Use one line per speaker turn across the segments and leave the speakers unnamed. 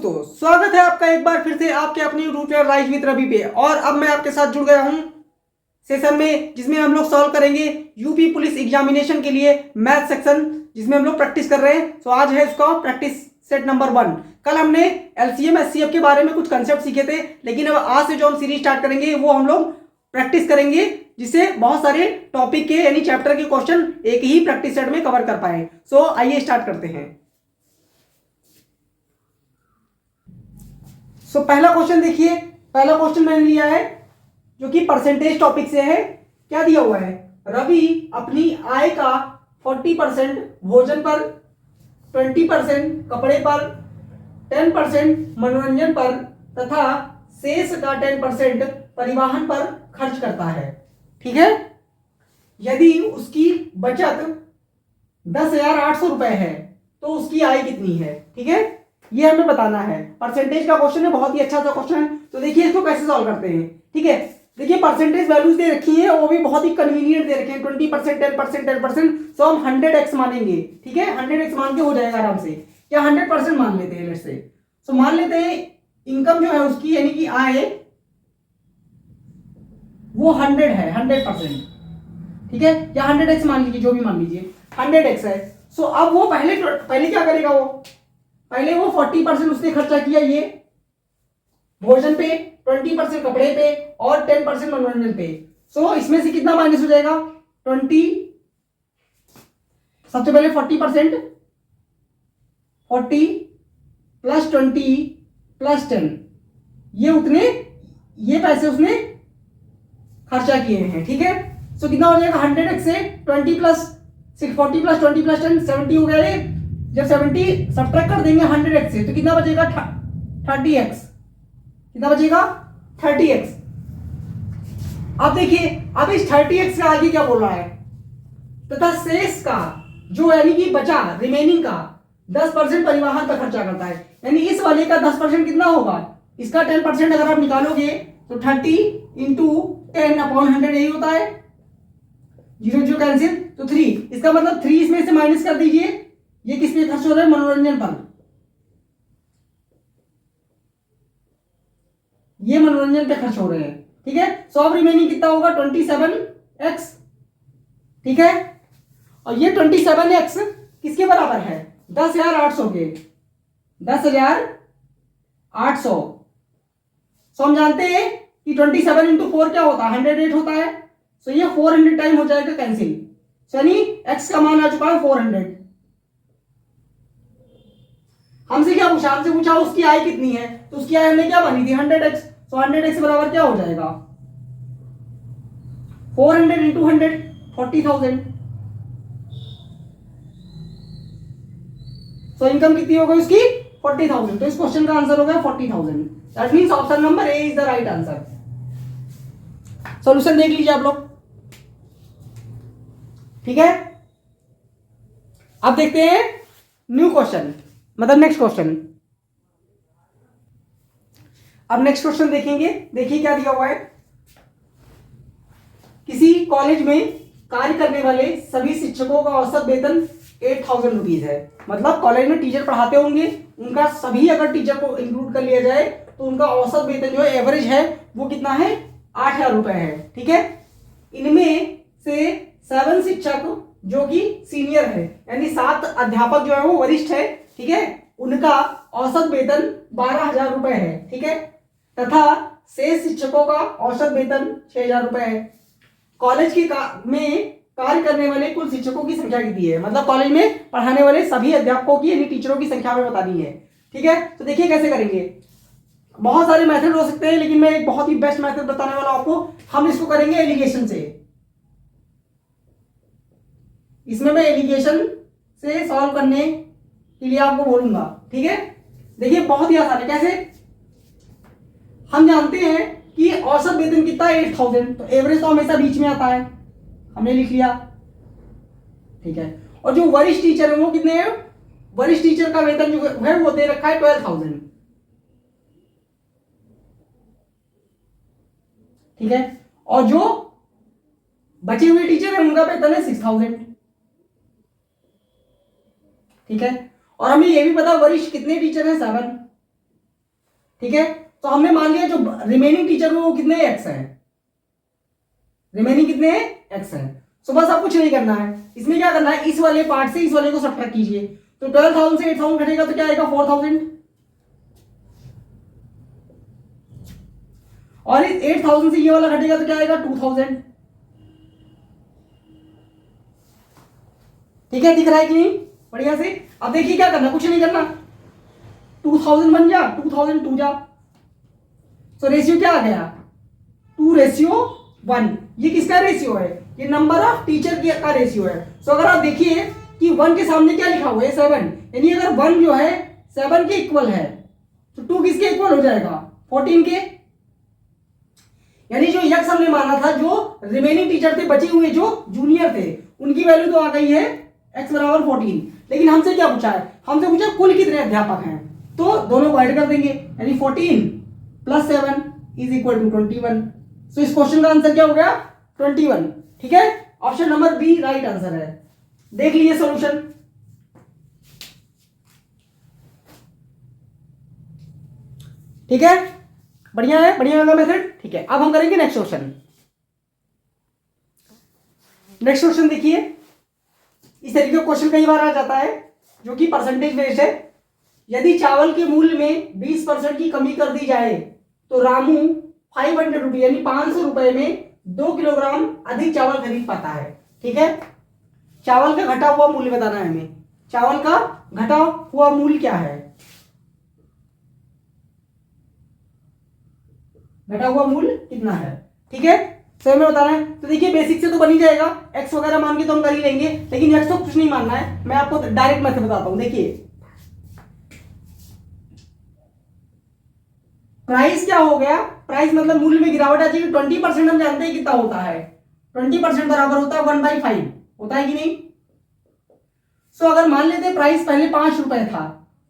दोस्तों, स्वागत है आपका एक बार फिर से आपके अपने YouTube channel rise with Ravi पे। और अब मैं आपके साथ जुड़ गया हूं सेशन में, जिसमें हम लोग सॉल्व करेंगे यूपी पुलिस एग्जामिनेशन के लिए मैथ सेक्शन, जिसमें हम लोग प्रैक्टिस कर रहे हैं। तो आज है इसका प्रैक्टिस सेट नंबर 1। कल हमने एलसीएम एचसीएफ के बारे में कुछ कंसेप्ट सीखे थे, लेकिन अब आज से जो हम सीरीज स्टार्ट करेंगे वो हम लोग प्रैक्टिस करेंगे, जिससे बहुत सारे टॉपिक के यानी चैप्टर के क्वेश्चन एक ही प्रैक्टिस सेट में कवर कर पाए। सो आइए स्टार्ट करते हैं। पहला क्वेश्चन देखिए। पहला क्वेश्चन मैंने लिया है जो कि परसेंटेज टॉपिक से है। क्या दिया हुआ है? रवि अपनी आय का 40% भोजन पर, 20% कपड़े पर, 10% मनोरंजन पर तथा शेष का 10% परिवहन पर खर्च करता है। ठीक है। यदि उसकी बचत 10,800 रुपए है तो उसकी आय कितनी है? ठीक है, ये हमें बताना है। परसेंटेज का क्वेश्चन है, बहुत ही अच्छा सा क्वेश्चन है। तो देखिए इसको कैसे सॉल्व करते हैं। ठीक है, देखिए परसेंटेज वैल्यूज दे रखी है, वो भी बहुत ही कन्वीनियंट दे रखे हैं। 20%, 10%, 10%। सो हम 100x मानेंगे। ठीक है, 100x मान के हो जाएगा आराम से। क्या 100% मान लेते हैं लेट्स से। सो मान लेते हैं इनकम जो है उसकी, यानी कि आय वो 100 है, 100%। ठीक है, या 100x मान लीजिए, जो भी मान लीजिए 100x है। सो अब वो पहले क्या करेगा? वो पहले वो 40% उसने खर्चा किया ये भोजन पे, 20% कपड़े पे और 10% मनोरंजन पे। सो इसमें से कितना माइनस हो जाएगा? 20। सबसे पहले 40%, 40 प्लस 20 प्लस 10, ये पैसे उसने खर्चा किए हैं। ठीक है, सो कितना हो जाएगा? 100x से 20 प्लस 40 प्लस 20 प्लस 10 70 हो गया। जब 70 सब्ट्रैक्ट कर देंगे 100x से तो कितना बचेगा? 30x। कितना बचेगा? 30x। अब देखिए, अब इस 30x के आगे क्या बोल रहा है? तथा शेष का जो यानी कि बचा रिमेनिंग का 10% परिवहन पर खर्चा करता है। यानी इस वाले का 10% कितना होगा? इसका 10% अगर आप निकालोगे तो 30 इंटू 10/100 यही होता है। 0 0 कैंसिल तो 3। इसका मतलब 3 इसमें से माइनस कर दीजिए। ये किस पे खर्च हो रहा है? मनोरंजन पर। ये मनोरंजन पे खर्च हो रहे हैं। ठीक है, सो अब रिमेनिंग कितना होगा? 27x। ठीक है, और ये 27x किसके बराबर है? 10,800 के। 10,800। सो हम जानते हैं कि 27 इंटू 4 क्या होता है? 108 होता है। सो ये 400 टाइम हो जाएगा कैंसिल। सो यानी x का मान आ चुका है 400। हमसे क्या पूछा? हमसे पूछा उसकी आय कितनी है, तो उसकी आय हमने क्या मानी थी? 100x। सो 100x बराबर क्या हो जाएगा? 400 इंटू 100, 40,000। सो इनकम कितनी हो गई उसकी? 40,000। तो इस क्वेश्चन का आंसर हो गया 40,000। That means option number A is the right answer. Solution देख लीजिए आप लोग। ठीक है, अब देखते हैं न्यू क्वेश्चन, मतलब नेक्स्ट क्वेश्चन। अब नेक्स्ट क्वेश्चन देखेंगे। देखिए क्या दिया हुआ है। किसी कॉलेज में कार्य करने वाले सभी शिक्षकों का औसत वेतन 8,000 रुपीज है। मतलब कॉलेज में टीचर पढ़ाते होंगे, उनका सभी अगर टीचर को इंक्लूड कर लिया जाए तो उनका औसत वेतन जो है, एवरेज है, वो कितना है? 8,000 रुपए है। ठीक है, इनमें से 7 शिक्षक जो कि सीनियर है, यानी 7 अध्यापक जो है वो वरिष्ठ है। ठीक है, उनका औसत वेतन 12,000 रुपए है। ठीक है, तथा शेष शिक्षकों का औसत वेतन 6,000 रुपए है। कॉलेज की में कार्य करने वाले कुल शिक्षकों की संख्या कितनी है? मतलब कॉलेज में पढ़ाने वाले सभी अध्यापकों की यानी टीचरों की संख्या में बतानी है। ठीक है, तो देखिए कैसे करेंगे। बहुत सारे मेथड हो सकते हैं, लेकिन मैं एक बहुत ही बेस्ट मेथड बताने वाला हूं आपको। हम इसको करेंगे एलिगेशन से। इसमें मैं एलिगेशन से सॉल्व करने के लिए आपको बोलूंगा। ठीक है, देखिए बहुत ही आसान है। कैसे? हम जानते हैं कि औसत वेतन कितना है? 8,000। तो एवरेज तो हमेशा बीच में आता है, हमने लिख लिया। ठीक है, और जो वरिष्ठ टीचर है वो कितने हैं? वरिष्ठ टीचर का वेतन जो है वो दे रखा है 12,000। ठीक है, और जो बचे हुए टीचर है उनका वेतन है 6,000। ठीक है, और हमें ये भी पता वरिष्ठ कितने टीचर हैं? 7। ठीक है, तो हमने मान लिया जो रिमेनिंग टीचर वो कितने एक्स हैं, रिमेनिंग कितने एक्स हैं। सो बस आप कुछ नहीं करना है, इसमें क्या करना है, इस वाले पार्ट से इस वाले को सब्ट्रैक्ट कीजिए। तो 12,000 से 8,000 घटेगा तो क्या आएगा 4,000, और इस 8,000 से ये वाला घटेगा तो क्या आएगा 2,000। ठीक है, दिख रहा है कि नहीं बढ़िया से। अब देखिए क्या करना, कुछ नहीं करना, 2,000 बन जा, 2,000 2 जा, तो रेशियो क्या आ गया 2:1। ये किसका रेशियो है, ये नंबर ऑफ टीचर का रेशियो है। तो अगर आप देखिए कि 1 के सामने क्या लिखा हुआ है 7, यानी अगर 1 जो है 7 के इक्वल है तो 2 किसके इक्वल हो जाएगा 14 के। यानी जो यक्स हमने माना था, जो रिमेनिंग टीचर थे बचे हुए जो जूनियर थे, उनकी वैल्यू तो आ गई है x बराबर 14। लेकिन हमसे क्या पूछा है, हमसे पूछा कुल कितने अध्यापक हैं, तो दोनों को ऐड कर देंगे, यानी 14 + 7 = 21। तो इस क्वेश्चन का आंसर क्या हो गया 21। ठीक है, option number B right answer है। देख लीजिए सॉल्यूशन। ठीक है, बढ़िया है, बढ़िया होगा मेथड। ठीक है, अब हम करेंगे नेक्स्ट क्वेश्चन। नेक्स्ट क्वेश्चन देखिए, इस तरीके का क्वेश्चन कई बार आ जाता है जो कि परसेंटेज बेस्ड है। यदि चावल के मूल्य में 20% की कमी कर दी जाए तो रामू 500 रुपये यानी 500 रुपए में 2 किलोग्राम अधिक चावल खरीद पाता है। ठीक है, चावल का घटा हुआ मूल्य बताना है हमें, चावल का घटा हुआ मूल्य क्या है, घटा हुआ मूल्य कितना है। ठीक है, सही में बताना है। तो देखिए बेसिक से तो बन ही जाएगा, एक्स वगैरह मान के तो हम कर ही लेंगे, लेकिन एक्स तो कुछ नहीं मानना है, मैं आपको डायरेक्ट मेथड बताता हूं। देखिए प्राइस क्या हो गया, प्राइस मतलब मूल्य में गिरावट आ जाएगी। 20% हम जानते हैं कितना होता है, 20% बराबर होता है 1/5, होता है कि नहीं। सो अगर मान लेते हैं प्राइस पहले 5 रुपए था,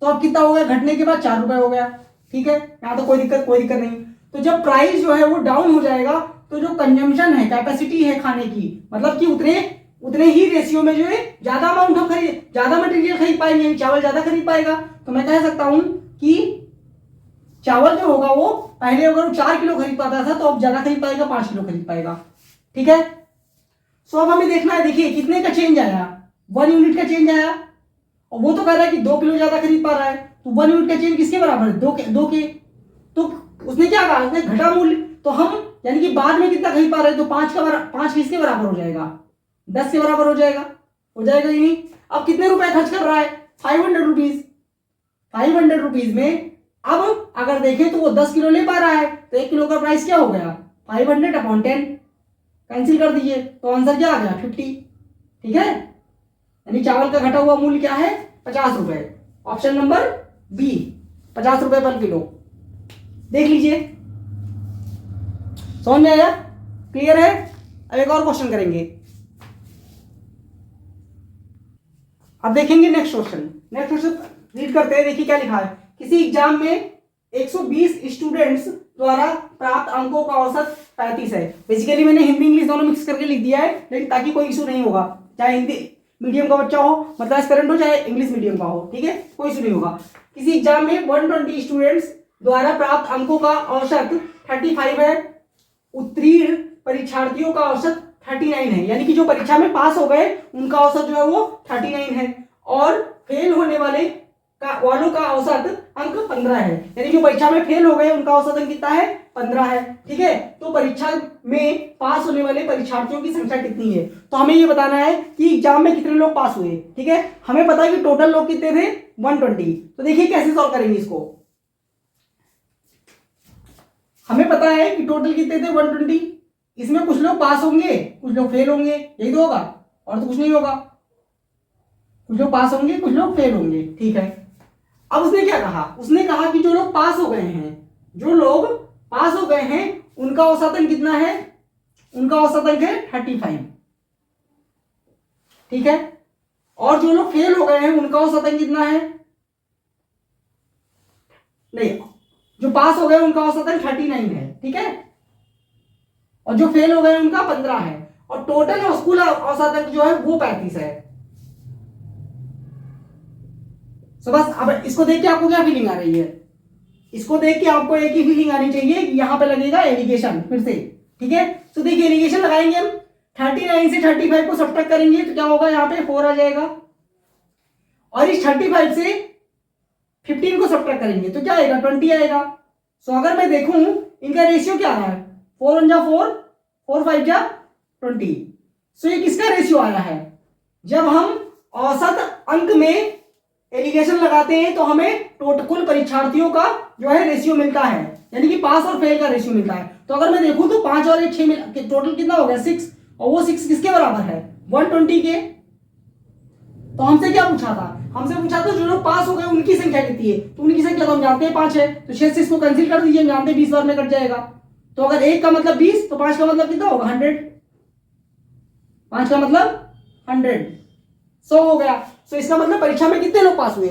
तो अब कितना हो गया, घटने के बाद 4 रुपए हो गया। ठीक है, यहां तो कोई दिक्कत नहीं। तो जब प्राइस जो है वो डाउन हो जाएगा तो जो कंजम्पशन है, कैपेसिटी है खाने की, मतलब कि उतने ही रेशियो में जो है ज्यादा अमाउंट हम ज्यादा मटेरियल खरीद पाएंगे, चावल ज्यादा खरीद पाएगा। तो मैं कह सकता हूं कि चावल जो होगा वो पहले अगर वो 4 किलो खरीद पाता था तो अब ज्यादा खरीद पाएगा, 5 किलो खरीद पाएगा। ठीक है, सो अब हमें देखना है, देखिए कितने का चेंज आया, 1 यूनिट का चेंज आया, और वो तो कह रहा है कि 2 किलो ज्यादा खरीद पा रहा है, तो 1 यूनिट का चेंज किसके बराबर है, 2 के। तो उसने क्या कहा, उसने घटा मूल्य, तो हम यानी कि बाद में कितना खरीद पा रहे हैं, तो 5 किसके बराबर हो जाएगा, 10 के बराबर हो जाएगा कि नहीं। अब कितने रुपए खर्च कर रहा है, 500 रुपीज। 500 रुपीज में अब अगर देखें तो वो 10 किलो ले पा रहा है, तो 1 किलो का प्राइस क्या हो गया 500/10, कैंसिल कर दीजिए, तो आंसर क्या आ गया 50। ठीक है, यानी चावल का घटा हुआ मूल्य क्या है 50 रुपए, ऑप्शन नंबर बी 50 रुपए पर किलो। देख लीजिए, समझ में आया, क्लियर है। अब एक और क्वेश्चन करेंगे, अब देखेंगे नेक्स्ट क्वेश्चन रीड करते हैं। देखिए क्या लिखा है, किसी एग्जाम में 120 स्टूडेंट्स द्वारा प्राप्त अंकों का औसत 35 है। बेसिकली मैंने हिंदी इंग्लिश दोनों मिक्स करके लिख दिया है, लेकिन ताकि कोई इशू नहीं होगा, चाहे हिंदी मीडियम का बच्चा हो, मतलब एस्पिरेंट हो, चाहे इंग्लिश मीडियम का हो। ठीक है, कोई इशू नहीं होगा। किसी एग्जाम में 120 स्टूडेंट्स द्वारा प्राप्त अंकों का औसत 35 है, उत्तीर्ण परीक्षार्थियों का औसत 39 है, यानी कि जो परीक्षा में पास हो गए उनका औसत जो है वो 39 है, और फेल होने वालों का औसत अंक 15 है, यानी जो परीक्षा में फेल हो गए उनका औसत अंक कितना है 15 है। ठीक है, तो परीक्षा में पास होने वाले परीक्षार्थियों की संख्या कितनी है, तो हमें ये बताना है कि एग्जाम में कितने लोग पास हुए। ठीक है, हमें पता है कि टोटल लोग कितने थे 120। तो देखिए कैसे सॉल्व करेंगे इसको, हमें पता है कि टोटल कितने थे 120, इसमें कुछ लोग पास होंगे कुछ लोग फेल होंगे, यही तो होगा, और तो कुछ नहीं होगा, कुछ लोग पास होंगे कुछ लोग फेल होंगे। ठीक है, अब उसने क्या कहा, उसने कहा कि जो लोग पास हो गए हैं उनका औसत अंक कितना है, उनका औसत अंक है 35। ठीक है, और जो लोग फेल हो गए हैं उनका औसत अंक कितना है, नहीं, जो पास हो गए उनका औसत अंक 39 है। ठीक है, और जो फेल हो गए उनका 15 है, और टोटल स्कूल औसत अंक जो है वो 35 है। तो बस अब इसको देख के आपको क्या फीलिंग आ रही है, इसको देख के आपको एक ही फीलिंग आनी चाहिए, यहां पे लगेगा एलिगेशन फिर से, ठीक है। तो देखिए एलिगेशन लगाएंगे हम, 39 से 35 को सब्ट्रैक्ट करेंगे तो क्या होगा, यहाँ पे 4 आ जाएगा, और इस 35 से 15 को सब्ट्रैक्ट करेंगे तो क्या आएगा, 20 आएगा। सो अगर मैं देखूं इनका रेशियो क्या आ रहा है, 4 1 जा 4, 4 5 जा 20। सो ये किसका रेशियो आया है, जब हम औसत अंक में एलिगेशन लगाते हैं तो हमें टोटल कुल परीक्षार्थियों का जो है रेशियो मिलता है, यानी कि पास और फेल का रेशियो मिलता है। तो अगर मैं देखूं तो 5 और 1 6 टोटल कितना हो गया, 6, और वो 6 किसके बराबर है, 120 के। तो हमसे क्या पूछा था, हमसे पूछा था जो लोग पास हो गए उनकी संख्या कितनी है, तो उनकी संख्या तो हम जानते हैं 5 है, तो 6 से इसको कैंसिल कर दीजिए, हम जानते हैं 20 बार में कट जाएगा। तो अगर 1 का मतलब 20 तो 5 का मतलब कितना होगा, 100, 5 का मतलब 100, 100 हो गया। सो इसका मतलब परीक्षा में कितने लोग पास हुए,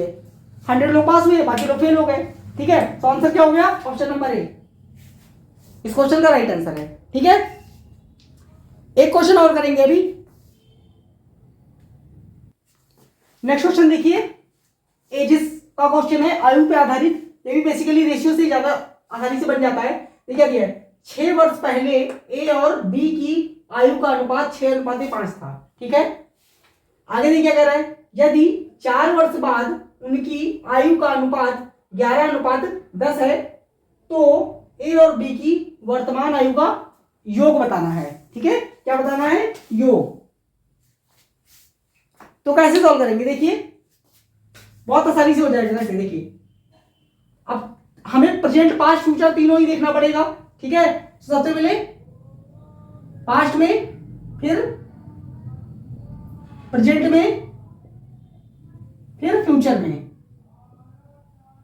100 लोग पास हुए, बाकी लोग फेल हो गए, ठीक है। तो आंसर क्या हो गया, ऑप्शन नंबर ए इस क्वेश्चन का राइट आंसर है, ठीक है। एक क्वेश्चन और करेंगे अभी। नेक्स्ट क्वेश्चन देखिए, एजेस का क्वेश्चन है, आयु पे आधारित, ये भी बेसिकली रेशियो से ज्यादा आसानी से बन जाता है। देखिए दिया है 6 वर्ष पहले ए और बी की आयु का अनुपात 6:5 था, ठीक है। आगे देखिए क्या कह रहा है, यदि 4 वर्ष बाद उनकी आयु का अनुपात 11:10 है तो ए और बी की वर्तमान आयु का योग बताना है, ठीक है। क्या बताना है, योग। तो कैसे सॉल्व करेंगे, देखिए बहुत आसानी से हो जाएगा। कैसे, देखिए अब हमें प्रेजेंट पास्ट फ्यूचर तीनों ही देखना पड़ेगा, ठीक है। सबसे पहले पास्ट में, फिर प्रेजेंट में, फिर फ्यूचर में,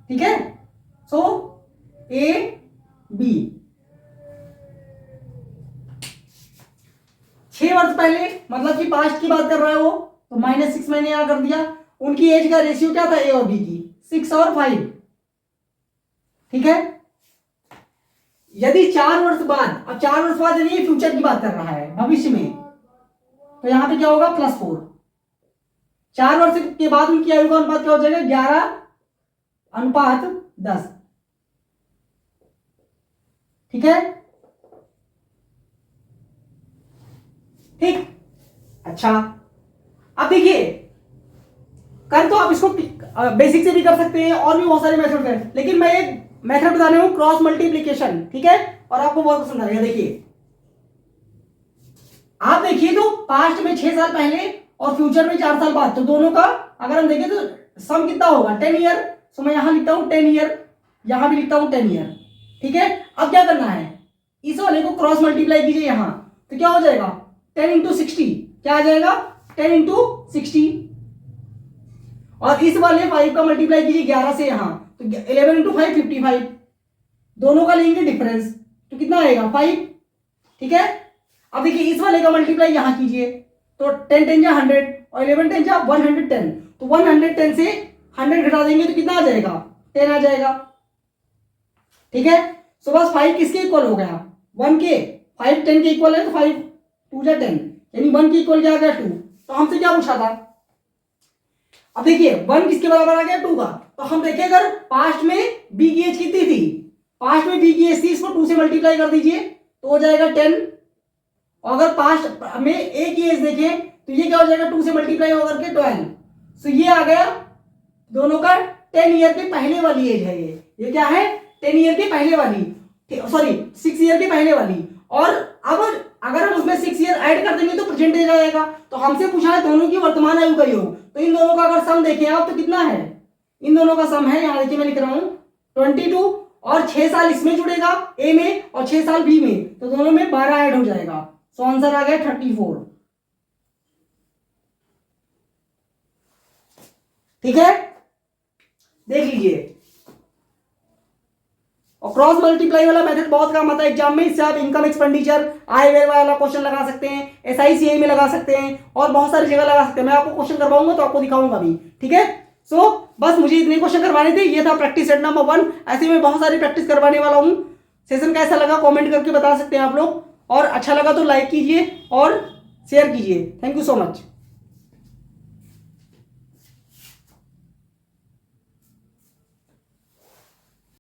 ठीक है। सो ए बी 6 वर्ष पहले मतलब कि पास्ट की बात कर रहा है वो, तो -6 मैंने यहां कर दिया। उनकी एज का रेशियो क्या था, ए और बी की 6 और 5, ठीक है। यदि 4 वर्ष बाद, अब 4 वर्ष बाद यानी फ्यूचर की बात कर रहा है, भविष्य में, तो यहां पे क्या होगा, +4। 4 वर्ष के बाद उनकी आयु का अनुपात क्या हो जाएगा, 11:10, ठीक है। ठीक, अच्छा अब देखिए, कर तो आप इसको बेसिक से भी कर सकते हैं और भी बहुत सारे मेथड हैं, लेकिन मैं एक मेथड बता रहा हूं, क्रॉस मल्टीप्लीकेशन, ठीक है, और आपको बहुत पसंद आएगा। देखिए आप देखिए तो पास्ट में 6 साल पहले और फ्यूचर में 4 साल बाद, तो दोनों का अगर हम देखें तो सम कितना होगा, 10 ईयर। तो मैं यहां लिखता हूं 10 ईयर, यहां भी लिखता हूं 10 ईयर, ठीक है। अब क्या करना है, इस वाले को क्रॉस मल्टीप्लाई कीजिए यहां, तो क्या हो जाएगा, 10 × 60, क्या आ जाएगा, 10 × 60, और इस वाले 5 का मल्टीप्लाई कीजिए 11 से यहां, तो 11 × 5 55, दोनों का लेंगे डिफरेंस तो कितना आएगा, 5, ठीक है। अब देखिए इस वाले का मल्टीप्लाई यहां कीजिए, तो 10 10 जा 100 और 11 10 जा 110, तो 110 से 100 घटा देंगे तो कितना आ जाएगा, 10 आ जाएगा, ठीक है। सो बस 5 किसके इक्वल हो गया, 1 के, 5 10 के इक्वल है, तो 5 2 जा 10, यानी 1 के इक्वल क्या आ गया, 2। तो हमसे क्या पूछा था, अब देखिए 1 किसके बराबर आ गया, 2 का। तो हम देखें अगर पास्ट में बी की एज कितनी थी, पास्ट में बी की एज थी, इसको 2 से मल्टीप्लाई कर दीजिए तो हो जाएगा 10, और अगर पास्ट में ए की एज देखें तो ये क्या हो जाएगा, 2 से मल्टीप्लाई होकर के 12। सो ये आ गया दोनों का 10 ईयर के पहले वाली एज है, ये क्या है, 10 ईयर के पहले वाली, सॉरी 6 ईयर के पहले वाली। और अब अगर हम उसमें 6 ईयर ऐड कर देंगे तो परसेंटेज आएगा। तो हमसे पूछा है दोनों की वर्तमान आयु का योग, तो इन दोनों का अगर सम देखें आप तो कितना है, इन दोनों का सम है, यहां देखिए मैं लिख रहा हूं 22, और 6 साल इसमें जुड़ेगा ए में और 6 साल बी में, तो दोनों में 12 ऐड हो जाएगा। सो आंसर आ गया 34, ठीक है, देख लीजिए। और क्रॉस मल्टीप्लाई वाला मेथड बहुत काम आता है एग्जाम में, इससे आप इनकम एक्सपेंडिचर, आय व्यय वाला क्वेश्चन लगा सकते हैं, SICI में लगा सकते हैं, और बहुत सारी जगह लगा सकते हैं। मैं आपको क्वेश्चन करवाऊंगा तो आपको दिखाऊंगा भी, ठीक है। सो बस मुझे इतने क्वेश्चन करवाने थे, ये था प्रैक्टिस सेट नंबर 1। ऐसे में बहुत सारी प्रैक्टिस करवाने वाला हूं। सेशन कैसा लगा कॉमेंट करके बता सकते हैं आप लोग, और अच्छा लगा तो लाइक कीजिए और शेयर कीजिए। Thank you so much.